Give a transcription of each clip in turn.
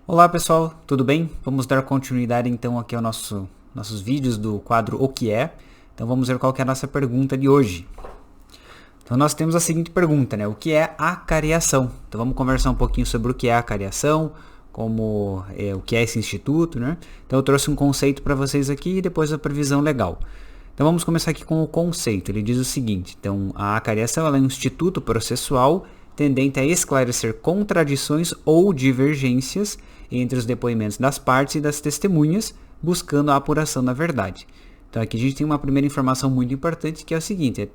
Olá pessoal, tudo bem? Vamos dar continuidade então aqui aos nossos vídeos do quadro O que é? Então vamos ver qual que é a nossa pergunta de hoje. Então nós temos a seguinte pergunta, né? O que é acariação? Então vamos conversar um pouquinho sobre o que é acariação, o que é esse instituto, né? Então eu trouxe um conceito para vocês aqui e depois a previsão legal. Então vamos começar aqui com o conceito. Ele diz o seguinte: então a acariação ela é um instituto processual tendente a esclarecer contradições ou divergências entre os depoimentos das partes e das testemunhas, buscando a apuração da verdade. Então aqui a gente tem uma primeira informação muito importante, que é o seguinte: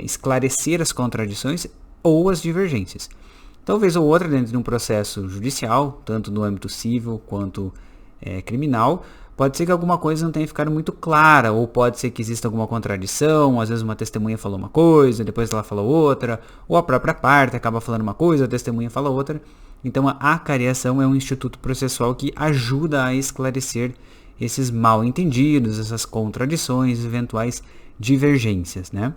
esclarecer as contradições ou as divergências. Talvez ou outra dentro de um processo judicial, tanto no âmbito civil quanto criminal, pode ser que alguma coisa não tenha ficado muito clara, ou pode ser que exista alguma contradição, às vezes uma testemunha falou uma coisa, depois ela falou outra, ou a própria parte acaba falando uma coisa, a testemunha fala outra. Então a acariação é um instituto processual que ajuda a esclarecer esses mal-entendidos, essas contradições, eventuais divergências, né?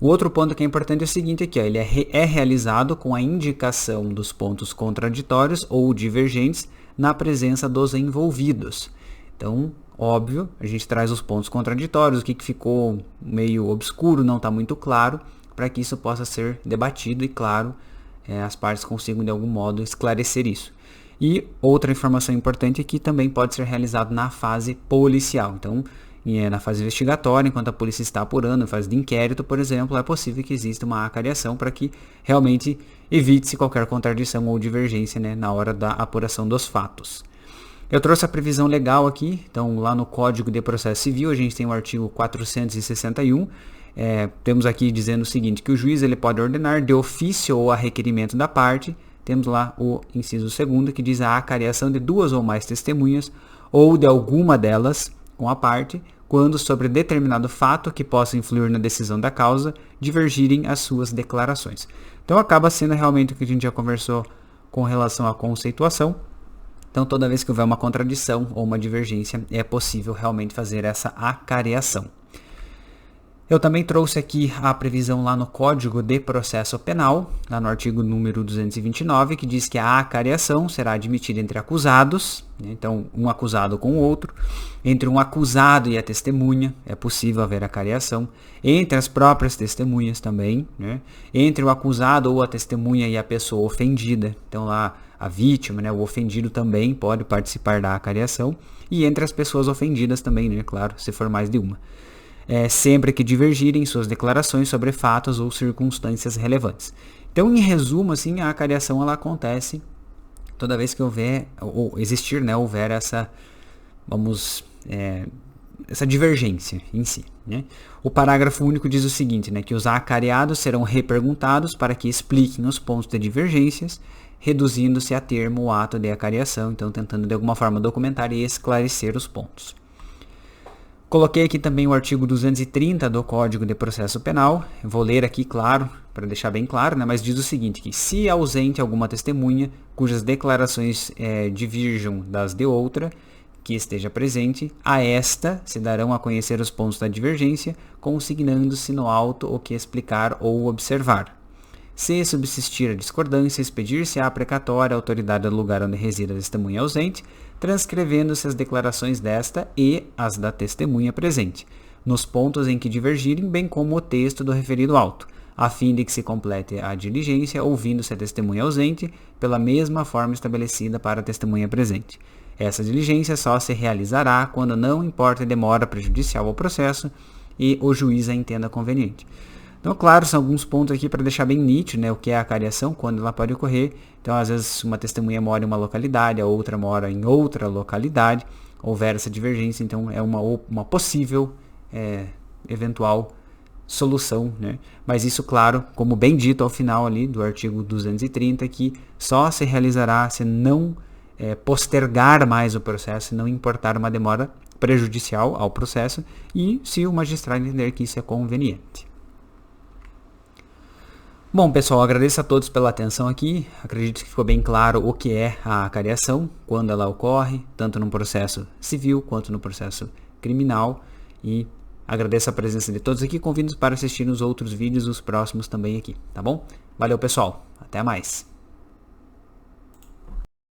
O outro ponto que é importante é o seguinte aqui, ó, ele é realizado com a indicação dos pontos contraditórios ou divergentes na presença dos envolvidos. Então, óbvio, a gente traz os pontos contraditórios, o que ficou meio obscuro, não está muito claro, para que isso possa ser debatido e, claro, as partes consigam de algum modo esclarecer isso. E outra informação importante é que também pode ser realizado na fase policial. Então, na fase investigatória, enquanto a polícia está apurando, em fase de inquérito, por exemplo, é possível que exista uma acariação para que realmente evite-se qualquer contradição ou divergência, né, na hora da apuração dos fatos. Eu trouxe a previsão legal aqui, então lá no Código de Processo Civil a gente tem o artigo 461, temos aqui dizendo o seguinte, que o juiz ele pode ordenar de ofício ou a requerimento da parte. Temos lá o inciso 2º, que diz a acariação de duas ou mais testemunhas ou de alguma delas com a parte, quando sobre determinado fato que possa influir na decisão da causa, divergirem as suas declarações. Então acaba sendo realmente o que a gente já conversou com relação à conceituação. Então toda vez que houver uma contradição ou uma divergência, é possível realmente fazer essa acariação. Eu também trouxe aqui a previsão lá no Código de Processo Penal, lá no artigo número 229, que diz que a acariação será admitida entre acusados, né? Então um acusado com o outro, entre um acusado e a testemunha, é possível haver acariação, entre as próprias testemunhas também, né? Entre o acusado ou a testemunha e a pessoa ofendida, então lá a vítima, né? O ofendido também pode participar da acariação, e entre as pessoas ofendidas também, né? Claro, se for mais de uma. Sempre que divergirem suas declarações sobre fatos ou circunstâncias relevantes. Então, em resumo, assim, a acariação ela acontece toda vez que houver, ou existir, né, houver essa, essa divergência em si, né? O parágrafo único diz o seguinte, né, que os acariados serão reperguntados para que expliquem os pontos de divergências, reduzindo-se a termo o ato de acariação, então tentando de alguma forma documentar e esclarecer os pontos. Coloquei aqui também o artigo 230 do Código de Processo Penal. Eu vou ler aqui, claro, para deixar bem claro, né? Mas diz o seguinte, que se ausente alguma testemunha cujas declarações diverjam das de outra, que esteja presente, a esta se darão a conhecer os pontos da divergência, consignando-se no auto o que explicar ou observar. Se subsistir a discordância, expedir-se-á precatória à autoridade do lugar onde resida a testemunha ausente, transcrevendo-se as declarações desta e as da testemunha presente, nos pontos em que divergirem, bem como o texto do referido auto, a fim de que se complete a diligência, ouvindo-se a testemunha ausente, pela mesma forma estabelecida para a testemunha presente. Essa diligência só se realizará quando não importa demora prejudicial ao processo e o juiz a entenda conveniente. Então, claro, são alguns pontos aqui para deixar bem nítido, né, o que é a acariação, quando ela pode ocorrer. Então, às vezes, uma testemunha mora em uma localidade, a outra mora em outra localidade, houver essa divergência, então é uma possível eventual solução, né? Mas isso, claro, como bem dito ao final ali do artigo 230, que só se realizará se não postergar mais o processo, se não importar uma demora prejudicial ao processo e se o magistrado entender que isso é conveniente. Bom, pessoal, agradeço a todos pela atenção aqui. Acredito que ficou bem claro o que é a acariação, quando ela ocorre, tanto no processo civil quanto no processo criminal. E agradeço a presença de todos aqui. Convido para assistir os outros vídeos, os próximos também aqui, tá bom? Valeu, pessoal. Até mais.